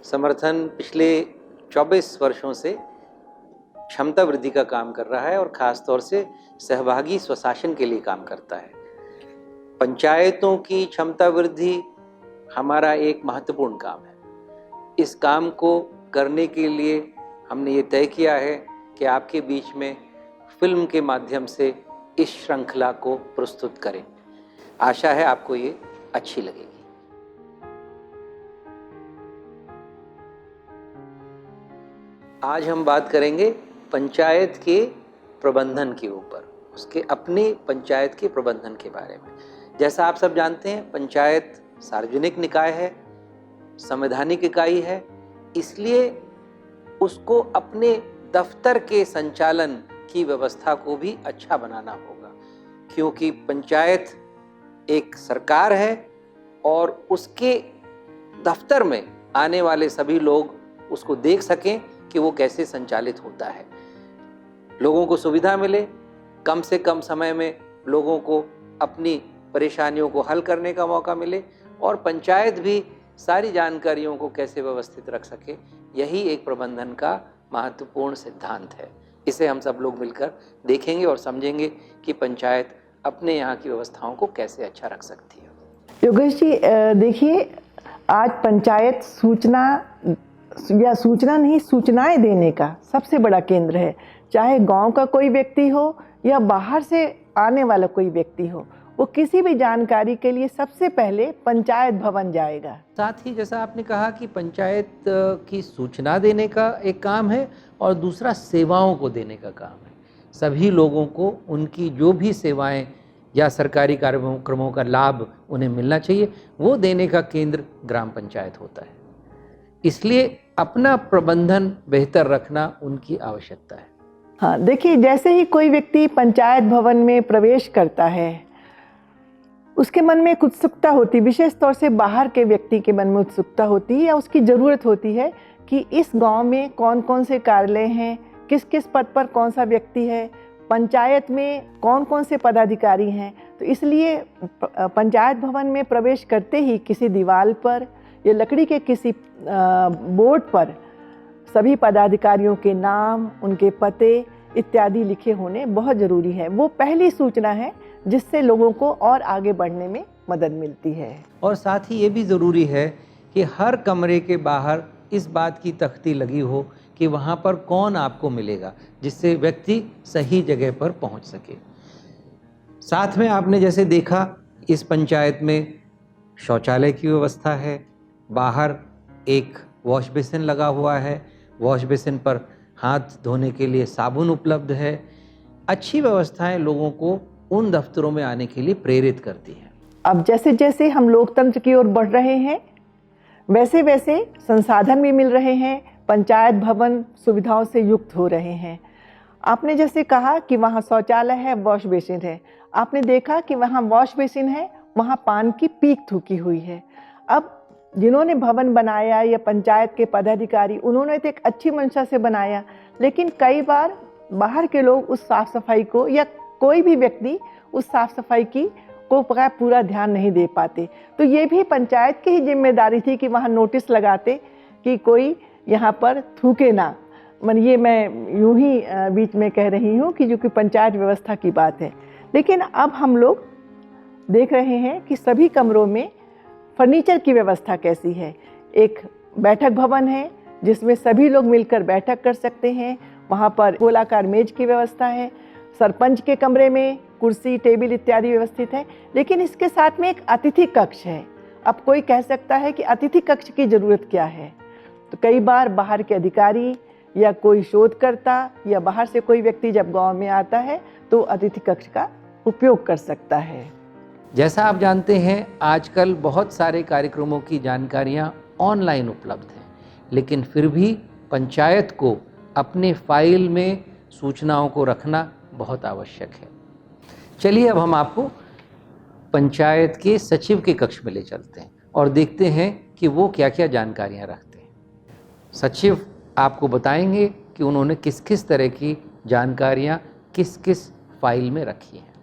समर्थन पिछले 24 वर्षों से क्षमता वृद्धि का काम कर रहा है और ख़ास तौर से सहभागी स्वशासन के लिए काम करता है। पंचायतों की क्षमता वृद्धि हमारा एक महत्वपूर्ण काम है। इस काम को करने के लिए हमने ये तय किया है कि आपके बीच में फिल्म के माध्यम से इस श्रृंखला को प्रस्तुत करें। आशा है आपको ये अच्छी लगेगी। आज हम बात करेंगे पंचायत के प्रबंधन के ऊपर, उसके अपने पंचायत के प्रबंधन के बारे में। जैसा आप सब जानते हैं, पंचायत सार्वजनिक निकाय है, संवैधानिक इकाई है, इसलिए उसको अपने दफ्तर के संचालन की व्यवस्था को भी अच्छा बनाना होगा, क्योंकि पंचायत एक सरकार है और उसके दफ्तर में आने वाले सभी लोग उसको देख सकें कि वो कैसे संचालित होता है, लोगों को सुविधा मिले, कम से कम समय में लोगों को अपनी परेशानियों को हल करने का मौका मिले और पंचायत भी सारी जानकारियों को कैसे व्यवस्थित रख सके। यही एक प्रबंधन का महत्वपूर्ण सिद्धांत है। इसे हम सब लोग मिलकर देखेंगे और समझेंगे कि पंचायत अपने यहाँ की व्यवस्थाओं को कैसे अच्छा रख सकती है। योगेश जी, देखिए, आज पंचायत सूचनाएं देने का सबसे बड़ा केंद्र है। चाहे गांव का कोई व्यक्ति हो या बाहर से आने वाला कोई व्यक्ति हो, वो किसी भी जानकारी के लिए सबसे पहले पंचायत भवन जाएगा। साथ ही जैसा आपने कहा कि पंचायत की सूचना देने का एक काम है और दूसरा सेवाओं को देने का काम है। सभी लोगों को उनकी जो भी सेवाएं या सरकारी कार्यक्रमों का लाभ उन्हें मिलना चाहिए, वो देने का केंद्र ग्राम पंचायत होता है। इसलिए अपना प्रबंधन बेहतर रखना उनकी आवश्यकता है। हाँ, देखिए, जैसे ही कोई व्यक्ति पंचायत भवन में प्रवेश करता है, उसके मन में एक उत्सुकता होती, विशेष तौर से बाहर के व्यक्ति के मन में उत्सुकता होती है या उसकी ज़रूरत होती है कि इस गांव में कौन कौन से कार्यालय हैं, किस किस पद पर कौन सा व्यक्ति है, पंचायत में कौन कौन से पदाधिकारी हैं। तो इसलिए पंचायत भवन में प्रवेश करते ही किसी दीवार पर या लकड़ी के किसी बोर्ड पर सभी पदाधिकारियों के नाम, उनके पते इत्यादि लिखे होने बहुत ज़रूरी है। वो पहली सूचना है जिससे लोगों को और आगे बढ़ने में मदद मिलती है। और साथ ही ये भी ज़रूरी है कि हर कमरे के बाहर इस बात की तख्ती लगी हो कि वहाँ पर कौन आपको मिलेगा, जिससे व्यक्ति सही जगह पर पहुँच सके। साथ में आपने जैसे देखा, इस पंचायत में शौचालय की व्यवस्था है, बाहर एक वॉश बेसिन लगा हुआ है, वॉश बेसिन पर हाथ धोने के लिए साबुन उपलब्ध है। अच्छी व्यवस्थाएं लोगों को उन दफ्तरों में आने के लिए प्रेरित करती हैं। अब जैसे जैसे हम लोकतंत्र की ओर बढ़ रहे हैं, वैसे वैसे संसाधन भी मिल रहे हैं, पंचायत भवन सुविधाओं से युक्त हो रहे हैं। आपने जैसे कहा कि वहाँ शौचालय है, वॉश बेसिन है। आपने देखा कि वहाँ वॉश बेसिन है, वहाँ पान की पीक थूकी हुई है। अब जिन्होंने भवन बनाया या पंचायत के पदाधिकारी, उन्होंने तो एक अच्छी मंशा से बनाया, लेकिन कई बार बाहर के लोग उस साफ सफाई को या कोई भी व्यक्ति उस साफ सफाई को पूरा ध्यान नहीं दे पाते। तो ये भी पंचायत की ही जिम्मेदारी थी कि वहाँ नोटिस लगाते कि कोई यहाँ पर थूके ना। ये मैं यूं ही बीच में कह रही हूँ कि जो कि पंचायत व्यवस्था की बात है। लेकिन अब हम लोग देख रहे हैं कि सभी कमरों में फर्नीचर की व्यवस्था कैसी है। एक बैठक भवन है जिसमें सभी लोग मिलकर बैठक कर सकते हैं, वहाँ पर गोलाकार मेज की व्यवस्था है, सरपंच के कमरे में कुर्सी, टेबल इत्यादि व्यवस्थित है। लेकिन इसके साथ में एक अतिथि कक्ष है। अब कोई कह सकता है कि अतिथि कक्ष की ज़रूरत क्या है, तो कई बार बाहर के अधिकारी या कोई शोधकर्ता या बाहर से कोई व्यक्ति जब गांव में आता है तो अतिथि कक्ष का उपयोग कर सकता है। जैसा आप जानते हैं, आजकल बहुत सारे कार्यक्रमों की जानकारियाँ ऑनलाइन उपलब्ध हैं, लेकिन फिर भी पंचायत को अपने फाइल में सूचनाओं को रखना बहुत आवश्यक है। चलिए अब हम आपको पंचायत के सचिव के कक्ष में ले चलते हैं और देखते हैं कि वो क्या क्या जानकारियां रखते हैं। सचिव आपको बताएंगे कि उन्होंने किस किस तरह की जानकारियां किस किस फाइल में रखी हैं।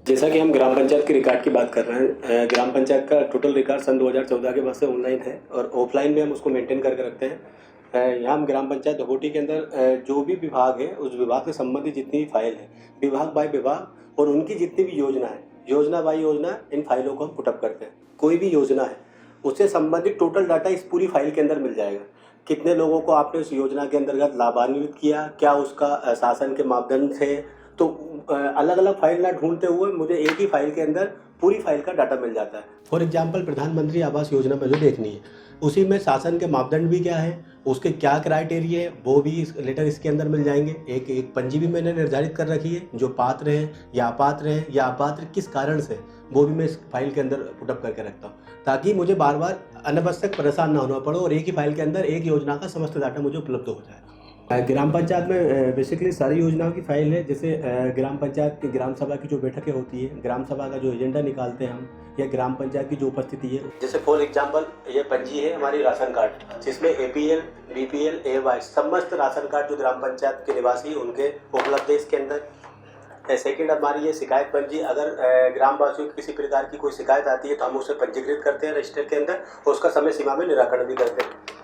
जैसा कि हम ग्राम पंचायत के रिकॉर्ड की बात कर रहे हैं, ग्राम पंचायत का टोटल रिकॉर्ड सन 2014 के बाद से ऑनलाइन है और ऑफलाइन में हम उसको मेंटेन करके रखते हैं। यहाँ हम ग्राम पंचायत होटी के अंदर जो भी विभाग है उस विभाग से संबंधित जितनी भी फाइल है, विभाग बाय विभाग और उनकी जितनी भी योजना है, योजना बाय योजना, इन फाइलों को हम पुटअप करते हैं। कोई भी योजना है उससे संबंधित टोटल डाटा इस पूरी फाइल के अंदर मिल जाएगा। कितने लोगों को आपने उस योजना के अंतर्गत लाभान्वित किया, क्या उसका शासन के मापदंड थे, तो अलग अलग फाइल ना ढूंढते हुए मुझे एक ही फाइल के अंदर पूरी फाइल का डाटा मिल जाता है। फॉर एग्जांपल प्रधानमंत्री आवास योजना मुझे देखनी है, उसी में शासन के मापदंड भी क्या है, उसके क्या क्राइटेरिया है, वो भी लेटर इसके अंदर मिल जाएंगे। एक पंजी भी मैंने निर्धारित कर रखी है, जो पात्र हैं या अपात्र किस कारण से, वो भी मैं इस फाइल के अंदर पुटअप करके रखता हूँ, ताकि मुझे बार बार अनावश्यक परेशान ना होना पड़े और एक ही फाइल के अंदर एक योजना का समस्त डाटा मुझे उपलब्ध हो जाए। ग्राम पंचायत में बेसिकली सारी योजनाओं की फाइल है। जैसे ग्राम पंचायत की ग्राम सभा की जो बैठकें होती है, ग्राम सभा का जो एजेंडा निकालते हैं हम, या ग्राम पंचायत की जो उपस्थिति है, जैसे फॉर एग्जांपल ये पंजी है हमारी राशन कार्ड, जिसमें APL, BPL, AY समस्त राशन कार्ड जो ग्राम पंचायत के निवासी उनके उपलब्ध है इसके अंदर। सेकेंड हमारी ये शिकायत पंजी, अगर ग्रामवासियों की किसी प्रकार की कोई शिकायत आती है तो हम उसे पंजीकृत करते हैं रजिस्टर के अंदर और उसका समय सीमा में निराकरण भी करते हैं।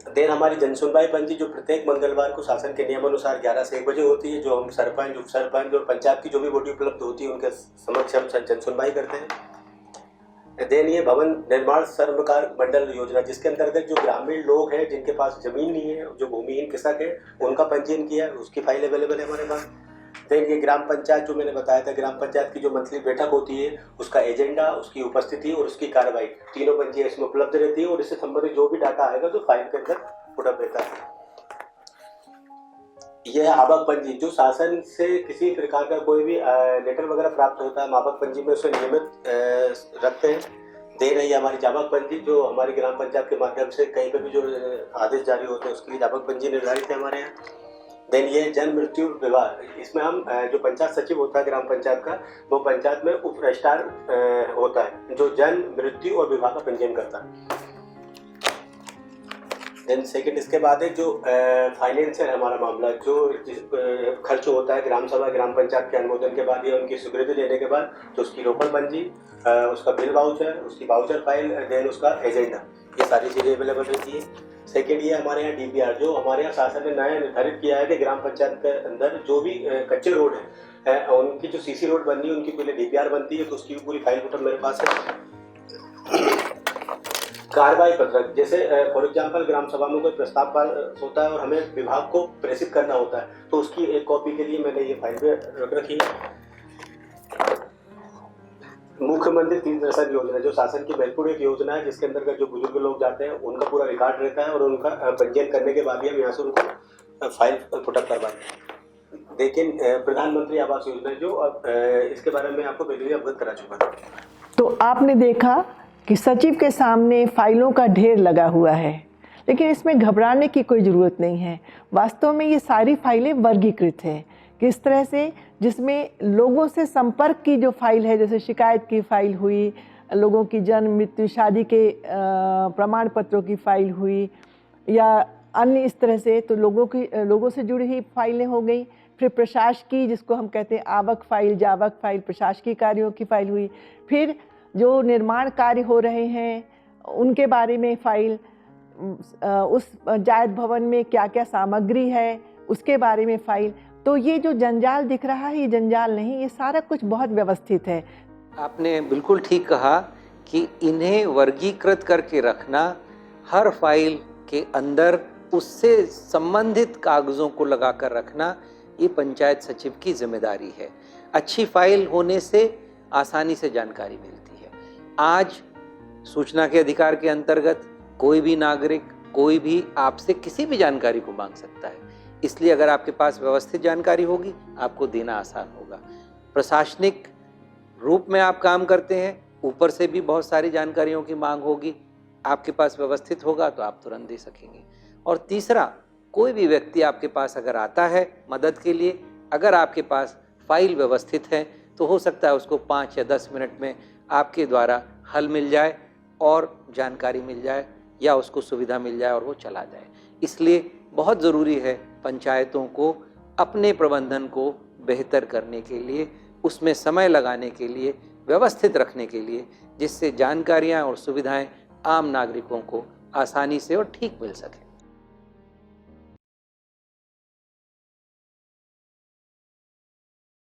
देन हमारी जनसुनवाई पंजी जो प्रत्येक मंगलवार को शासन के नियमानुसार 11 से 1 बजे होती है, जो हम सरपंच, उप सरपंच और पंचायत की जो भी बॉडी उपलब्ध होती है उनके समक्ष हम जनसुनवाई करते हैं। देन ये भवन निर्माण सर्वकार मंडल योजना, जिसके अंतर्गत जो ग्रामीण लोग हैं जिनके पास जमीन नहीं है, जो भूमिहीन कृषक है, उनका पंजीयन किया है, उसकी फाइल अवेलेबल है हमारे पास। देन ये ग्राम पंचायत जो मैंने बताया था, ग्राम पंचायत की जो मंथली बैठक होती है, उसका एजेंडा, उसकी उपस्थिति और उसकी कार्रवाई, तीनों पंजी इसमें उपलब्ध रहती है और इससे संबंधित जो भी डाटा आएगा तो फाइल के अंदर पुटअप रहता है। यह आवक पंजी, जो शासन से किसी प्रकार का कोई भी लेटर वगैरह प्राप्त होता है, आवक पंजी में उसे नियमित रखते हैं। दे रही है हमारी जावक पंजी, जो हमारी ग्राम पंचायत के माध्यम से कहीं पर भी जो आदेश जारी होते हैं उसके लिए जावक पंजी निर्धारित है हमारे यहाँ। देन ये जन्म मृत्यु विवाह, इसमें हम जो पंचायत सचिव होता है ग्राम पंचायत का, वो पंचायत में उप रजिस्ट्रार होता है जो जन्म मृत्यु और विवाह का पंजीयन करता है। देन सेकंड इसके बाद है जो फाइनेंशियल हमारा मामला, जो खर्च होता है ग्राम सभा ग्राम पंचायत के अनुमोदन के बाद या उनकी स्वीकृति लेने के बाद, तो उसकी रोकड़ पंजी, उसका बिल वाउचर, उसकी वाउचर फाइल, देन उसका एजेंडा, ये सारी चीज़ें अवेलेबल रहती है। सेकेंड ये हमारे यहाँ DPR, जो हमारे यहाँ शासन ने नया निर्धारित किया है कि ग्राम पंचायत के अंदर जो भी कच्चे रोड है उनकी जो CC रोड बननी है उनकी पहले DPR बनती है, तो उसकी भी पूरी फाइल पुटअप मेरे पास है। कार्रवाई पत्रक, जैसे फॉर एग्जांपल ग्राम सभा में कोई प्रस्ताव पास होता है और हमें विभाग को प्रेषित करना होता है, तो उसकी एक कॉपी के लिए मैंने ये फाइल पे रख रखी है। मुख्यमंत्री तीर्थ दर्शन योजना, जो शासन की महत्वपूर्ण एक योजना है, जिसके अंतर्गत जो बुजुर्ग लोग जाते हैं उनका पूरा रिकॉर्ड रहता है और उनका पंजीयन करने के बाद ही हम यहाँ से उनको फाइल पुटअप करवाते हैं। लेकिन प्रधानमंत्री आवास योजना जो इसके बारे में आपको पहले ही अवगत करा चुका था। तो आपने देखा कि सचिव के सामने फाइलों का ढेर लगा हुआ है, लेकिन इसमें घबराने की कोई ज़रूरत नहीं है। वास्तव में ये सारी फाइलें वर्गीकृत है किस तरह से, जिसमें लोगों से संपर्क की जो फाइल है, जैसे शिकायत की फाइल हुई, लोगों की जन्म मृत्यु शादी के प्रमाण पत्रों की फाइल हुई, या अन्य इस तरह से, तो लोगों से जुड़ी हुई फाइलें हो गई। फिर प्रशासकीय, जिसको हम कहते हैं आवक फाइल, जावक फाइल, प्रशासकीय कार्यों की फाइल हुई। फिर जो निर्माण कार्य हो रहे हैं उनके बारे में फाइल, उस जायज भवन में क्या क्या सामग्री है उसके बारे में फाइल। तो ये जो जंजाल दिख रहा है, ये जंजाल नहीं, ये सारा कुछ बहुत व्यवस्थित है। आपने बिल्कुल ठीक कहा कि इन्हें वर्गीकृत करके रखना, हर फाइल के अंदर उससे संबंधित कागज़ों को लगा कर रखना, ये पंचायत सचिव की जिम्मेदारी है। अच्छी फाइल होने से आसानी से जानकारी मिलती है। आज सूचना के अधिकार के अंतर्गत कोई भी नागरिक, कोई भी आपसे किसी भी जानकारी को मांग सकता है, इसलिए अगर आपके पास व्यवस्थित जानकारी होगी आपको देना आसान होगा। प्रशासनिक रूप में आप काम करते हैं, ऊपर से भी बहुत सारी जानकारियों की मांग होगी, आपके पास व्यवस्थित होगा तो आप तुरंत दे सकेंगे। और तीसरा, कोई भी व्यक्ति आपके पास अगर आता है मदद के लिए, अगर आपके पास फाइल व्यवस्थित है तो हो सकता है उसको 5 या 10 मिनट में आपके द्वारा हल मिल जाए और जानकारी मिल जाए या उसको सुविधा मिल जाए और वो चला जाए। इसलिए बहुत ज़रूरी है पंचायतों को अपने प्रबंधन को बेहतर करने के लिए उसमें समय लगाने के लिए, व्यवस्थित रखने के लिए, जिससे जानकारियाँ और सुविधाएं आम नागरिकों को आसानी से और ठीक मिल सकें।